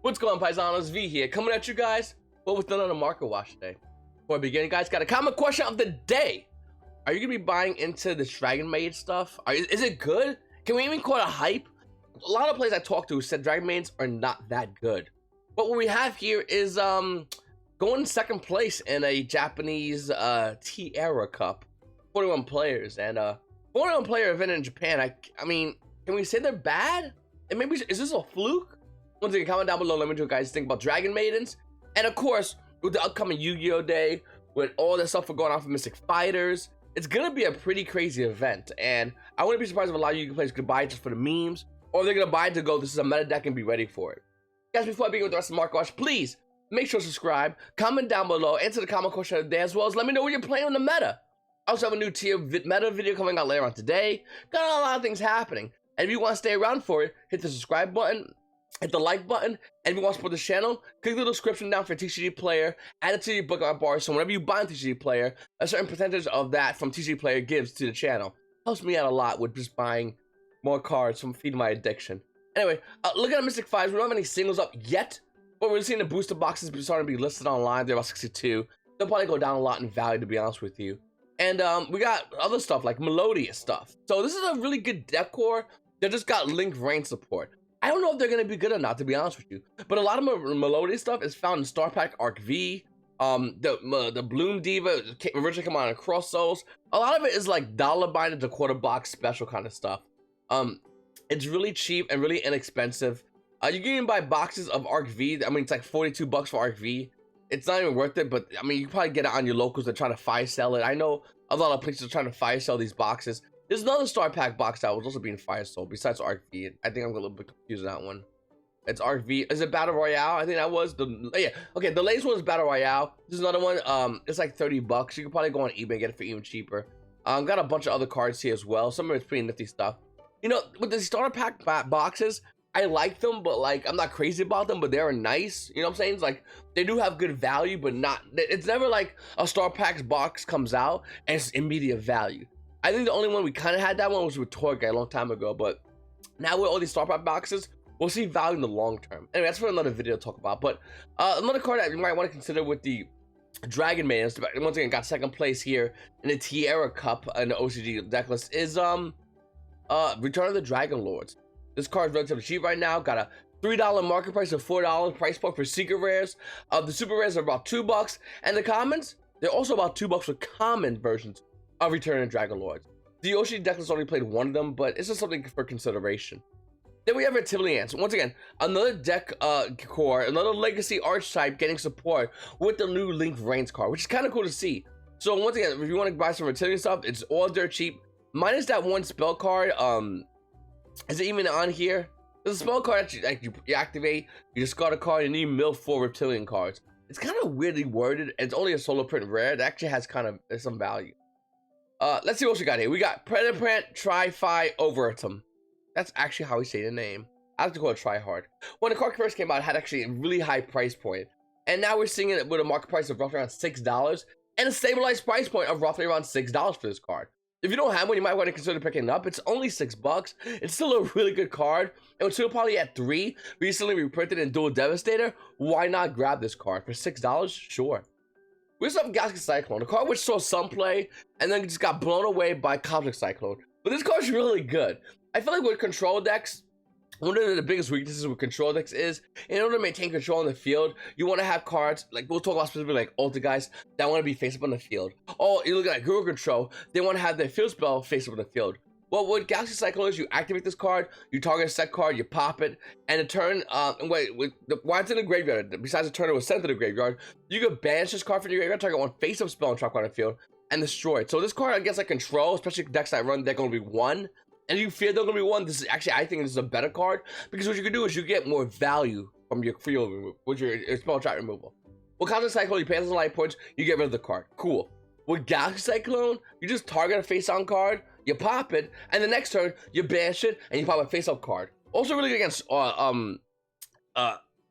What's going on, Paisanos? V here, coming at you guys, but with another market watch today. Before we begin, guys, got a comment question of the day. Are you gonna be buying into this Dragonmaid stuff? Is it good? Can we even call it a hype? A lot of players I talked to said Dragonmaids are not that good. But what we have here is going second place in a Japanese T-Era Cup, 41 players, and 41 player event in Japan. I mean, can we say they're bad? And maybe is this a fluke? Once again, comment down below. Let me know what you guys think about Dragon Maidens. And of course, with the upcoming Yu-Gi-Oh Day, with all this stuff going on for Mystic Fighters, it's gonna be a pretty crazy event. And I wouldn't be surprised if a lot of Yu-Gi-Oh players could buy it just for the memes, or they're gonna buy it to go, this is a meta deck, and be ready for it. Guys, before I begin with the rest of the market watch, please make sure to subscribe, comment down below, answer the comment question of the day, as well as let me know what you're playing on the meta. I also have a new tier meta video coming out later on today. Got a lot of things happening. And if you want to stay around for it, hit the subscribe button, hit the like button, and if you want to support the channel, click the description down for TCG Player, add it to your bookmark bar, so whenever you buy a TCG Player, a certain percentage of that from TCG Player gives to the channel. Helps me out a lot with just buying more cards from feeding my addiction. Anyway, looking at Mystic Fighters, we don't have any singles up yet, but we're seeing the booster boxes starting to be listed online. They're about 62. They'll probably go down a lot in value, to be honest with you. And we got other stuff like Melodious stuff. So this is a really good deck core that just got Link rain support. I don't know if they're going to be good or not, to be honest with you. But a lot of Melodious stuff is found in Star Pack Arc V. The Bloom Diva originally came out in Cross Souls. A lot of it is like dollar binded to quarter box special kind of stuff. It's really cheap and really inexpensive. You can even buy boxes of Arc V. I mean, it's like 42 bucks for Arc V. It's not even worth it, but I mean, you can probably get it on your locals that try to fire sell it. I know a lot of places are trying to fire sell these boxes. There's another Star Pack box that was also being fire sold besides Arc V. I think I'm a little bit confused on that one. It's Arc V. Is it Battle Royale? I think that was yeah. Okay, the latest one is Battle Royale. This is another one. It's like 30 bucks. You can probably go on eBay and get it for even cheaper. Got a bunch of other cards here as well. Some of it's pretty nifty stuff. You know, with the Starter Pack boxes, I like them, but like I'm not crazy about them, but they're nice. You know what I'm saying? It's like they do have good value, but not. It's never like a Star Pack box comes out and it's immediate value. I think the only one we kind of had that one was with Torque a long time ago, but now with all these Star Pack boxes, we'll see value in the long term. Anyway, that's for another video to talk about. But another card that you might want to consider with the Dragon Maid, once again got second place here in the T-Era Cup in the OCG deck list, is Return of the Dragon Lords. This card is relatively cheap right now. Got a $3 market price of $4 price point for secret rares. The super rares are about $2, and the commons, they're also about $2 for common versions of Return of the Dragon Lords. The OCG deck has only played one of them, but it's just something for consideration. Then we have Reptilians. Once again, another deck core, another legacy archetype getting support with the new Link Reigns card, which is kind of cool to see. So once again, if you want to buy some Reptilian stuff, it's all dirt cheap. Minus that one spell card. Is it even on here? There's a spell card that you activate, you discard a card, and you mill 4 Reptilian cards. It's kind of weirdly worded. It's only a solo print rare. It actually has kind of some value. Let's see what we got here. We got Predaprant Tri-Fi Overatum. That's actually how we say the name. I like to call it Tryhard. When the card first came out, it had actually a really high price point. And now we're seeing it with a market price of roughly around $6 and a stabilized price point of roughly around $6 for this card. If you don't have one, you might want to consider picking it up. It's only $6. It's still a really good card. And it's still probably at 3. Recently reprinted in Dual Devastator. Why not grab this card for $6? Sure. We also have Galactic Cyclone, a card which saw some play and then just got blown away by Cosmic Cyclone. But this card's really good. I feel like with control decks, one of the biggest weaknesses with control decks is, in order to maintain control in the field, you want to have cards, like we'll talk about specifically like Ultra guys, that want to be face up on the field. Oh, you look at Guru Control, they want to have their field spell face up on the field. Well, what Galaxy Cyclone is, you activate this card, you target a set card, you pop it, and the turn, while it's in the graveyard, besides the turn it was sent to the graveyard, you can banish this card from your graveyard, target one face up spell and truck on the field, and destroy it. So this card against like control, especially decks that run, they're going to be 1. And you fear they're going to be 1, this is actually, I think this is a better card, because what you can do is you get more value from your field removal, with your spell trap removal. With Cosmic Cyclone, you pay some life points, you get rid of the card. Cool. With Galaxy Cyclone, you just target a face-on card, you pop it, and the next turn, you banish it, and you pop a face-up card. Also really good against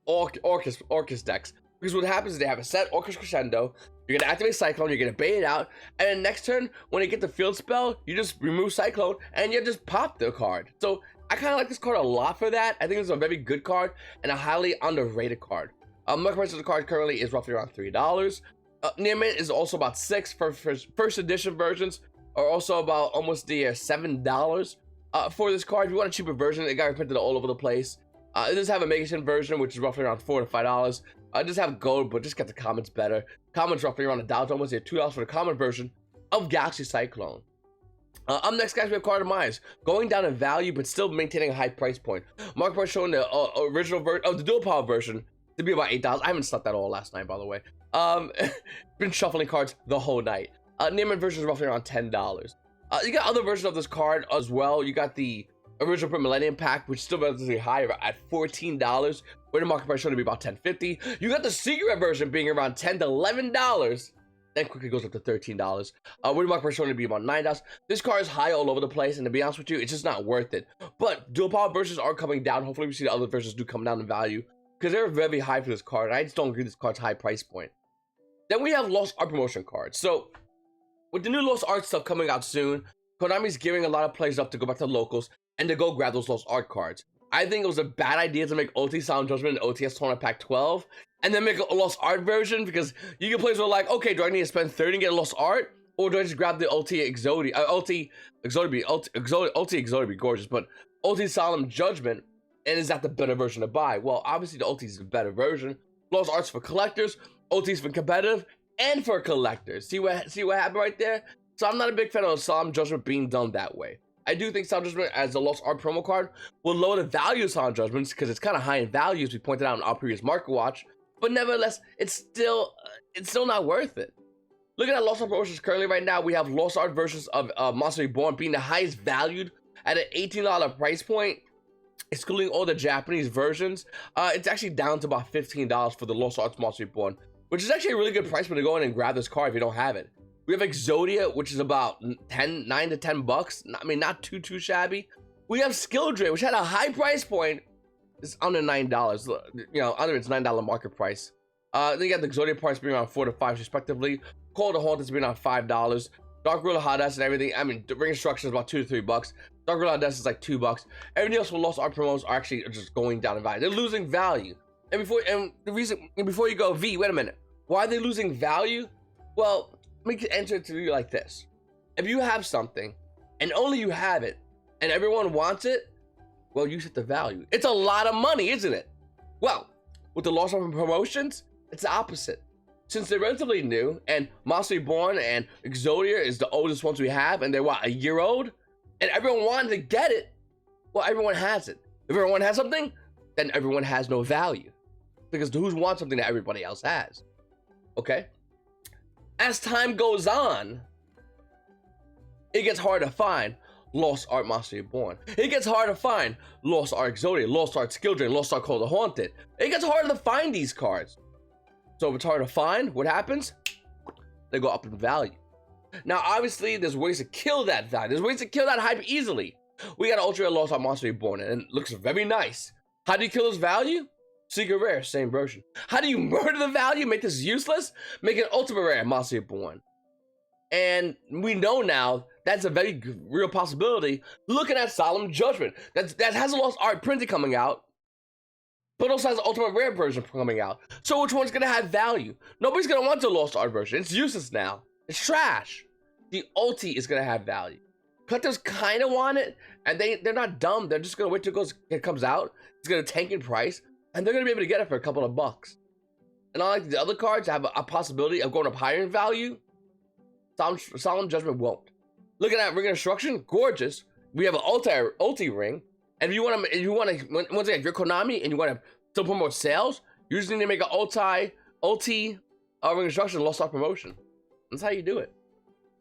Orcus decks, because what happens is they have a set Orcus Crescendo, you're going to activate Cyclone, you're going to bait it out, and then next turn, when you get the field spell, you just remove Cyclone, and you just pop the card. So, I kind of like this card a lot for that. I think it's a very good card and a highly underrated card. Market price of the card currently is roughly around $3. Near mint is also about $6 for first edition versions, are also about almost the $7 for this card. If you want a cheaper version, it got reprinted all over the place. It does have a Mega Edition version, which is roughly around $4 to $5. It does have gold, but just get the commons better. Commons roughly around $1, almost $2 for the common version of Galaxy Cyclone. Up next, guys, we have KONAMI, going down in value, but still maintaining a high price point. Market price showing the original version of the dual power version to be about $8. I haven't slept that all last night, by the way. Been shuffling cards the whole night. Near mint version is roughly around $10. You got other versions of this card as well. You got the original Print Millennium Pack, which is still relatively high at $14, where the market price should be about $10.50. You got the secret version being around $10 to $11, then quickly goes up to $13. Where the market price should be about $9. This card is high all over the place, and to be honest with you, it's just not worth it. But dual power versions are coming down. Hopefully, we see the other versions do come down in value, because they're very high for this card. I just don't agree with this card's high price point. Then we have Lost Art promotion cards. So, with the new Lost Art stuff coming out soon, Konami's gearing a lot of players up to go back to locals and to go grab those Lost Art cards. I think it was a bad idea to make OT Sound Judgment and OTS Tournament Pack 12 and then make a Lost Art version, because you get players who are like, okay, do I need to spend 30 and get a Lost Art? Or do I just grab the OT Exodia? OT Exodia be gorgeous, but OT Solemn Judgment, and is that the better version to buy? Well, obviously the OT is the better version. Lost Art's for collectors, OT's for competitive, and for collectors. See what happened right there? So I'm not a big fan of Solemn Judgment being done that way. I do think Solemn Judgment as a Lost Art promo card will lower the value of Solemn Judgments, because it's kind of high in value, as we pointed out in our previous market watch. But nevertheless, it's still not worth it. Looking at Lost Art promotions currently right now, we have Lost Art versions of Monster Reborn being the highest valued at an $18 price point, excluding all the Japanese versions. It's actually down to about $15 for the Lost Arts Monster Reborn, which is actually a really good price point to go in and grab this card if you don't have it. We have Exodia, which is about $9 to $10. I mean, not too shabby. We have Skildred, which had a high price point. It's under $9. You know, under its $9 market price. Then you got the Exodia price being around $4 to $5 respectively. Cold to Haunted being around $5. Dark Gorilla Hades and everything. I mean, the ring instruction is about $2 to $3. Dark Gorilla Hades is like $2. Everything else with Lost Art promos are actually just going down in value. They're losing value. And before you go, V, wait a minute. Why are they losing value? Well, let me answer it to you like this. If you have something and only you have it and everyone wants it, well, you set the value. It's a lot of money, isn't it? Well, with the Lost Art promotions, it's the opposite. Since they're relatively new and Monster Reborn and Exodia is the oldest ones we have, and they're what, a year old, and everyone wanted to get it, well, everyone has it. If everyone has something, then everyone has no value, because who wants something that everybody else has? Okay. As time goes on, it gets hard to find Lost Art Monster Reborn. It gets hard to find Lost Art Exodia, Lost Art Skildred, Lost Art Cold the Haunted. It gets harder to find these cards. So if it's hard to find, what happens? They go up in value. Now, obviously, there's ways to kill that value. There's ways to kill that hype easily. We got an Ultra Rare Lost Art Monster Reborn, and it looks very nice. How do you kill this value? Secret Rare, same version. How do you murder the value, make this useless? Make it Ultimate Rare Monster Reborn. And we know now that's a very real possibility. Looking at Solemn Judgment, that has a Lost Art printed coming out, but also has an Ultimate Rare version coming out. So which one's gonna have value? Nobody's gonna want the Lost Art version. It's useless now. It's trash. The Ulti is gonna have value. Collectors kind of want it, and they're not dumb. They're just gonna wait till it comes out. It's gonna tank in price, and they're gonna be able to get it for a couple of bucks. And unlike the other cards that have a possibility of going up higher in value, Solemn Judgment won't. Looking at ring instruction, gorgeous. We have an ulti ring, and if you want to, once again, if you're Konami and you want to still promote sales, you just need to make an ulti ring instruction Lost Art promotion. That's how you do it.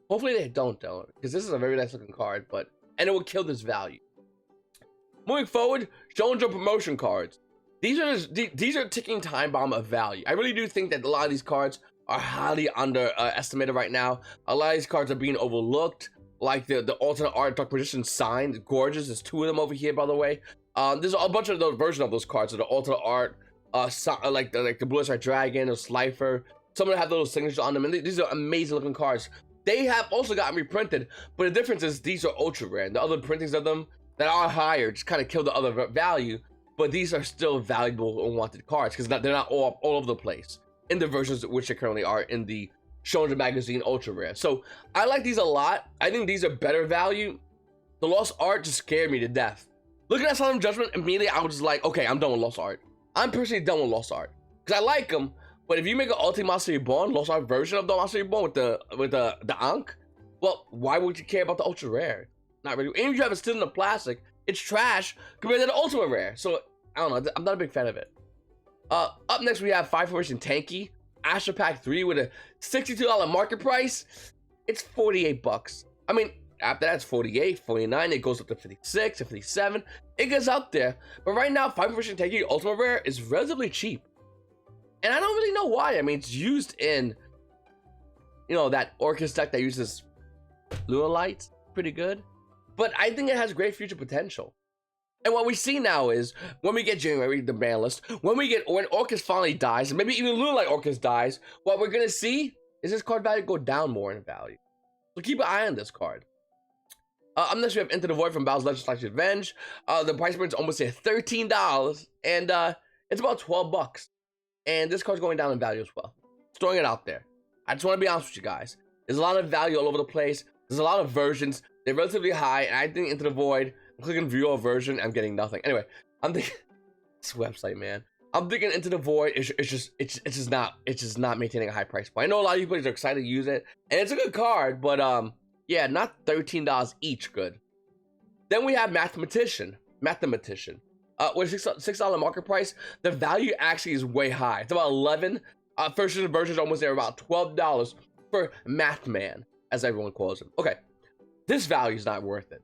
Hopefully they don't though, because this is a very nice looking card, and it will kill this value. Moving forward, Shoujo promotion cards. These are ticking time bomb of value. I really do think that a lot of these cards are highly underestimated right now. A lot of these cards are being overlooked, like the alternate art Dark Magician sign, gorgeous. There's 2 of them over here, by the way. There's a bunch of those versions of those cards, the alternate art, like the Blue Star Dragon, the Slifer. Some of them have those signatures on them, and these are amazing looking cards. They have also gotten reprinted, but the difference is these are ultra rare. The other printings of them that are higher just kind of kill the other value, but these are still valuable and wanted cards because they're not all over the place in the versions which they currently are in the Shonen Magazine Ultra Rare. So I like these a lot. I think these are better value. The Lost Art just scared me to death. Looking at Solemn Judgment, immediately I was just like, okay, I'm done with Lost Art. I'm personally done with Lost Art because I like them, but if you make an Ultimate Monster Reborn, Lost Art version of the Monster Reborn with the Ankh, well, why would you care about the Ultra Rare? Not really. Even if you have it still in the plastic, it's trash compared to the Ultra Rare. So I don't know. I'm not a big fan of it. Up next we have 5 Formation Tanky Astra Pack 3 with a $62 market price. It's 48 bucks. I mean, after that it's 48, 49. It goes up to 56 to 57. It gets up there. But right now, 5 Formation Tanky Ultimate Rare is relatively cheap. And I don't really know why. I mean, it's used in, you know, that Orcus deck that uses Lunar Lights. Pretty good. But I think it has great future potential. And what we see now is, when we get January, the ban list, when Orcus finally dies, and maybe even Lunalight Orcus dies, what we're going to see is this card value go down more in value. So keep an eye on this card. Up next, we have Into the Void from Battle's Legend / Revenge. The price point is almost at $13, and it's about 12 bucks. And this card's going down in value as well. Just throwing it out there. I just want to be honest with you guys. There's a lot of value all over the place. There's a lot of versions. They're relatively high, and I think Into the Void, I'm clicking view a version, I'm getting nothing. Anyway, I'm thinking this website, man. I'm thinking Into the Void. It's just not maintaining a high price point. I know a lot of people are excited to use it, and it's a good card, but yeah, not $13 each good. Then we have Mathematician. With $6 market price, the value actually is way high. It's about 11. First version is almost there, about $12 for Mathman, as everyone calls him. Okay, this value is not worth it.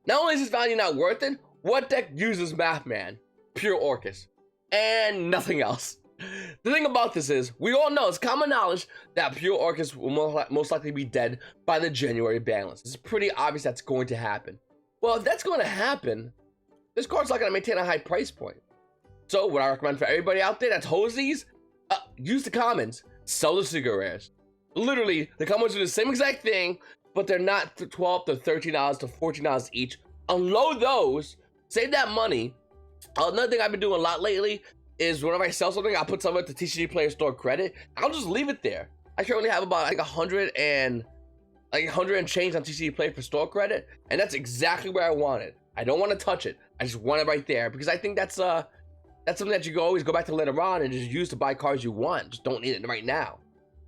Not only is this value not worth it, what deck uses Mathman? Pure Orcus. And nothing else. The thing about this is, we all know, it's common knowledge that Pure Orcus will most likely be dead by the January ban list. It's pretty obvious that's going to happen. Well, if that's going to happen, this card's not going to maintain a high price point. So, what I recommend for everybody out there that holds these, use the commons, sell the secret rares. Literally, the commons do the same exact thing, but they're not $12 to $13 to $14 each. Unload those, save that money. Another thing I've been doing a lot lately is whenever I sell something, I'll put some of it to TCG Player Store credit. I'll just leave it there. I currently have about like 100 and change on TCG Player for store credit, and that's exactly where I want it. I don't want to touch it. I just want it right there because I think that's something that you can always go back to later on and just use to buy cards you want. Just don't need it right now.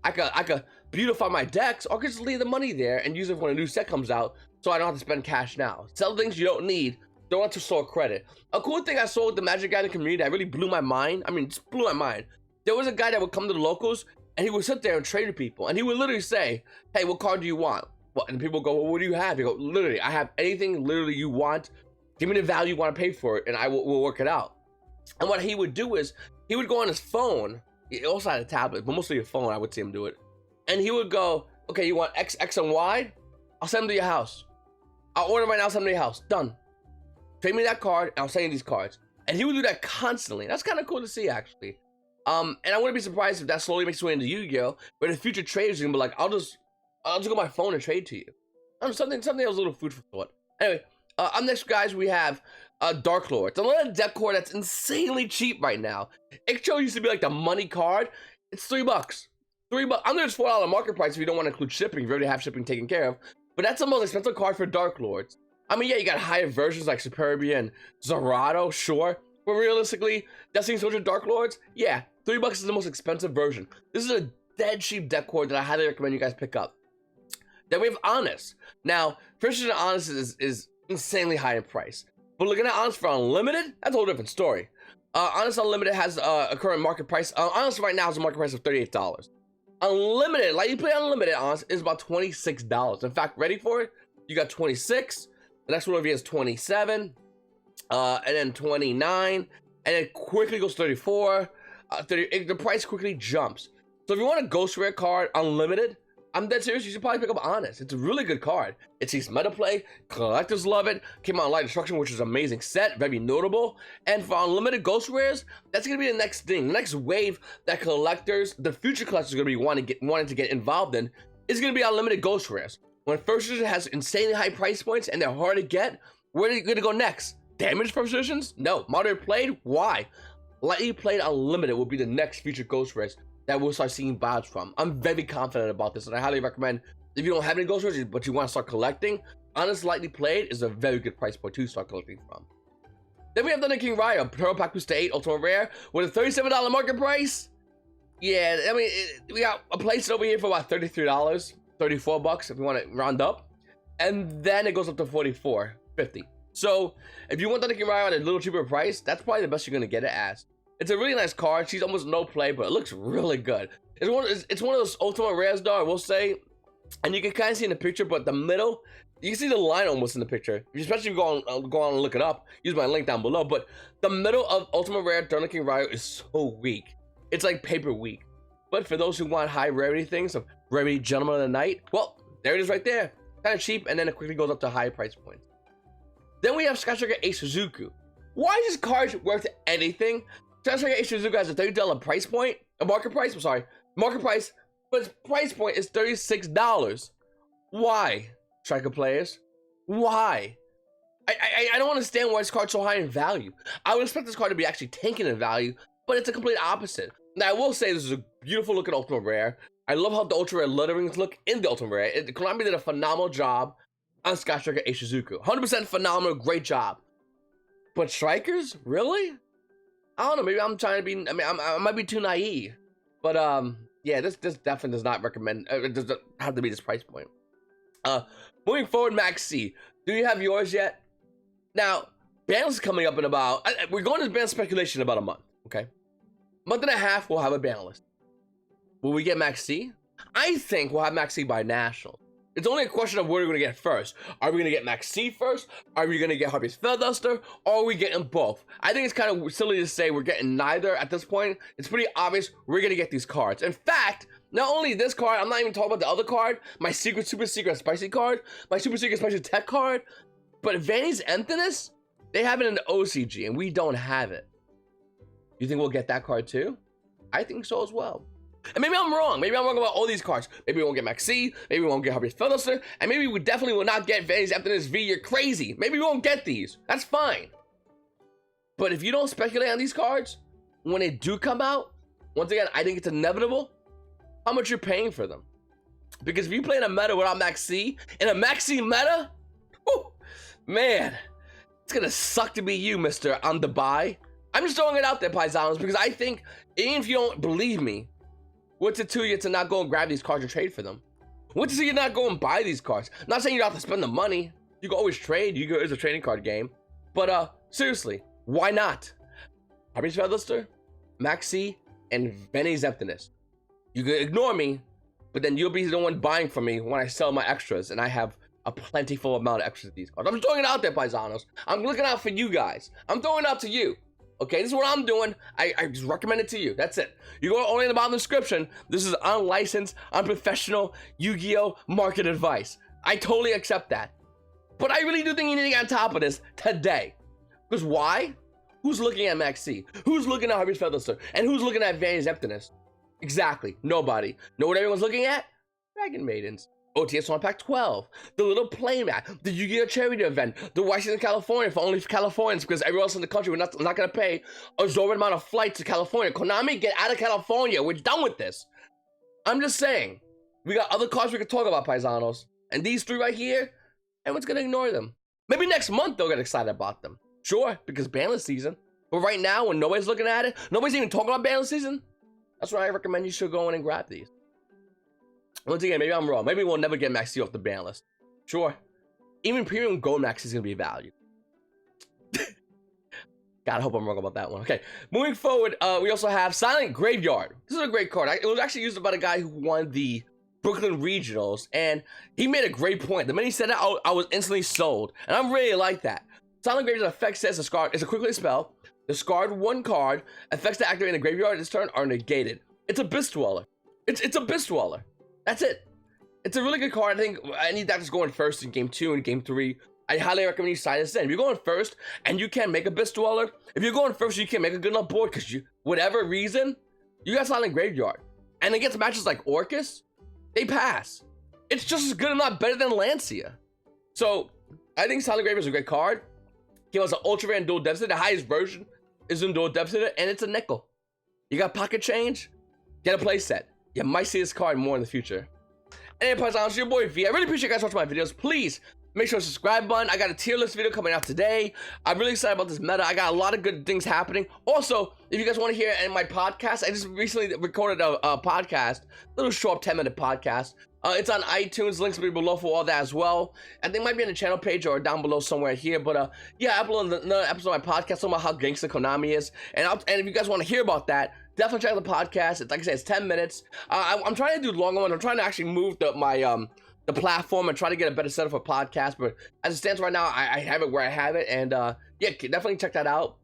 I could beautify my decks, or I could just leave the money there and use it when a new set comes out, so I don't have to spend cash now. Sell things you don't need. Don't want to store credit. A cool thing I saw with the Magic Gathering community that really blew my mind. I mean, just blew my mind. There was a guy that would come to the locals and he would sit there and trade with people, and he would literally say, "Hey, what card do you want?" Well, and people go, "Well, what do you have?" He go, "Literally, I have anything literally you want. Give me the value you want to pay for it, and we'll work it out." And what he would do is he would go on his phone. He also had a tablet, but mostly a phone. I would see him do it. And he would go, "Okay, you want X, and Y? I'll send them to your house. I'll order right now, send them to your house. Done. Trade me that card, and I'll send you these cards." And he would do that constantly. That's kind of cool to see, actually. And I wouldn't be surprised if that slowly makes its way into Yu-Gi-Oh! But in future traders, you can be like, I'll just go on my phone and trade to you. Something that was a little food for thought. Anyway, up next, guys, we have Dark Lord. It's another deck card that's insanely cheap right now. Ixcho used to be like the money card. It's $3. $3. Under its $4 market price if you don't want to include shipping. If you already have shipping taken care of. But that's the most expensive card for Dark Lords. I mean, yeah, you got higher versions like Superbia and Zerato, sure. But realistically, Destiny Soldier Dark Lords, yeah, $3 is the most expensive version. This is a dead cheap deck card that I highly recommend you guys pick up. Then we have Honest. Now, First Edition Honest is insanely high in price. But looking at Honest for Unlimited, that's a whole different story. Honest Unlimited has a current market price. Honest right now has a market price of $38. Unlimited, like you play Unlimited, Honest is about $26. In fact, ready for it? You got 26. The next one over here is 27, and then 29, and it quickly goes 34. The price quickly jumps. So if you want a Ghost Rare card, Unlimited, I'm dead serious, you should probably pick up Honest. It's a really good card. It sees meta play, collectors love it, came out in Light Destruction, which is an amazing set, very notable. And for Unlimited Ghost Rares, that's going to be the next thing. The next wave that collectors, the future collectors are going to be wanting to get involved in, is going to be Unlimited Ghost Rares. When First Edition has insanely high price points and they're hard to get, Where are you gonna go next? Damage positions? No. Moderate played? Why? Lightly played unlimited will be the next future ghost rares that we'll start seeing buys from. I'm very confident about this, and I highly recommend if you don't have any ghost rares but you want to start collecting, Honest Lightly Played is a very good price point to start collecting from. Then we have Thunder King Ryo, Pearl Pack Booster 8 Ultimate Rare with a $37 market price. Yeah, I mean, we got a place over here for about $33, $34 if you want to round up, and then it goes up to $44.50. So if you want Thunder King Ryo at a little cheaper price, that's probably the best you're gonna get it as. It's a really nice card. She's almost no play, but it looks really good. It's one of those Ultimate Rares, though, I will say, and you can kind of see in the picture, but the middle, you can see the line almost in the picture, especially if you go on and look it up. Use my link down below, but the middle of Ultimate Rare Thunder King Ryo is so weak. It's like paper weak. But for those who want high rarity things of Rarity Gentleman of the Night, well, there it is right there. Kind of cheap, and then it quickly goes up to high price points. Then we have Sky Striker Ace Suzuku. Why is this card worth anything? Sky Striker Ace Suzuku has a $30 price point, a market price, I'm sorry, market price, but its price point is $36. Why, Striker players? Why? I don't understand why this card's so high in value. I would expect this card to be actually tanking in value, but it's a complete opposite. Now, I will say this is a beautiful looking Ultimate Rare. I love how the Ultra Rare letterings look in the Ultimate Rare. KONAMI did a phenomenal job on Sky Striker Ace Suzuku. 100% phenomenal, great job. But Strikers? Really? I don't know, maybe I'm trying to be, I mean, I might be too naive. But, yeah, this definitely does not recommend, it does not have to be this price point. Moving forward, Max C. Do you have yours yet? Now, ban list is coming up in about, we're going to ban speculation in about a month, okay? Month and a half, we'll have a ban list. Will we get Max C? I think we'll have Max C by National. It's only a question of what we're going to get first. Are we going to get Max C first? Are we going to get Harpy's Featherduster? Or are we getting both? I think it's kind of silly to say we're getting neither at this point. It's pretty obvious we're going to get these cards. In fact, not only this card, I'm not even talking about the other card, my secret, super secret spicy card, my super secret spicy tech card, but Vanny's Emptiness, they have it in the OCG, and we don't have it. You think we'll get that card too? I think so as well. And maybe I'm wrong. Maybe I'm wrong about all these cards. Maybe we won't get Max C. Maybe we won't get Harpy's Featherduster. And maybe we definitely will not get Vanny's Emptiness V. You're crazy. Maybe we won't get these. That's fine. But if you don't speculate on these cards, when they do come out, once again, I think it's inevitable how much you're paying for them. Because if you play in a meta without Max C, in a Max C meta, whew, man, it's gonna suck to be you, Mr. On the buy. I'm just throwing it out there, Paisanos, because I think, even if you don't believe me, what's it to you to not go and grab these cards and trade for them? What's it to you not go and buy these cards? I'm not saying you don't have to spend the money. You can always trade. YuGiOh is a trading card game. But seriously, why not? Harpy's Featherduster, Max C, and Vanny's Emptiness. You can ignore me, but then you'll be the one buying from me when I sell my extras, and I have a plentiful amount of extras of these cards. I'm just throwing it out there, Paisanos. I'm looking out for you guys. I'm throwing it out to you. Okay, this is what I'm doing. I just recommend it to you. That's it. You go only in the bottom of the description. This is unlicensed, unprofessional YuGiOh market advice. I totally accept that. But I really do think you need to get on top of this today. Because why? Who's looking at Max C? Who's looking at Harpy's Featherduster? And who's looking at Vanny's Emptiness? Exactly. Nobody. Know what everyone's looking at? Dragon Maidens. OTS on Pack 12, the little playmat, the YuGiOh charity event, the Washington, California for only Californians because everyone else in the country we're not going to pay a exorbitant amount of flights to California. KONAMI, get out of California. We're done with this. I'm just saying, we got other cards we could talk about, Paisanos. And these three right here, everyone's going to ignore them. Maybe next month they'll get excited about them. Sure, because banless season. But right now, when nobody's looking at it, nobody's even talking about banless season, that's why I recommend you should go in and grab these. Once again, maybe I'm wrong. Maybe we'll never get Max C off the ban list. Sure. Even Premium Gold Max is going to be valued. God, I hope I'm wrong about that one. Okay, moving forward, we also have Silent Graveyard. This is a great card. It was actually used by a guy who won the Brooklyn Regionals, and he made a great point. The minute he said that, I was instantly sold, and I really like that. Silent Graveyard's effect says it's a quickly spell. Discard one card. Effects that activate in the graveyard this turn are negated. It's a Abyss Dweller. It's a Abyss Dweller. That's it. It's a really good card. I think any deck is going first in game 2 and game 3. I highly recommend you sign this in. If you're going first and you can make a Abyss Dweller, if you're going first, you can make a good enough board because whatever reason, you got Silent Graveyard. And against matches like Orcus, they pass. It's just as good, if not better than Lancia. So I think Silent Grave is a great card. He was an ultra rare and dual deficit. The highest version is in dual deficit, and it's a nickel. You got pocket change? Get a playset. You might see this card more in the future. Anyway, it's your boy V. I really appreciate you guys watching my videos. Please make sure to subscribe button. I got a tier list video coming out today. I'm really excited about this meta. I got a lot of good things happening. Also, if you guys want to hear in my podcast, I just recently recorded a podcast, a little short 10-minute podcast. It's on iTunes. Links will be below for all that as well. And they might be on the channel page or down below somewhere here. But yeah, I uploaded another episode of my podcast talking about how gangster KONAMI is. And if you guys want to hear about that, definitely check out the podcast. It's like I said, it's 10 minutes. I'm trying to do longer ones. I'm trying to actually move the platform and try to get a better setup for podcast. But as it stands right now, I have it where I have it. And yeah, definitely check that out.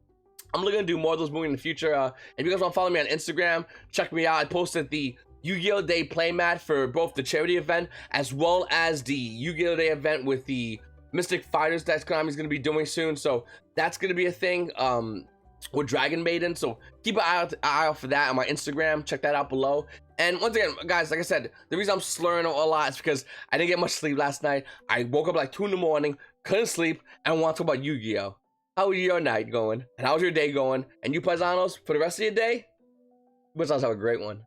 I'm looking to do more of those moving in the future. If you guys want to follow me on Instagram, check me out. I posted the YuGiOh Day playmat for both the charity event as well as the YuGiOh Day event with the Mystic Fighters that KONAMI's going to be doing soon. So that's going to be a thing with Dragonmaid. So keep an eye out for that on my Instagram. Check that out below. And once again, guys, like I said, the reason I'm slurring a lot is because I didn't get much sleep last night. I woke up like 2 in the morning, couldn't sleep, and want to talk about YuGiOh. How was your night going? And how's your day going? And you paisanos, for the rest of your day, you paisanos have a great one.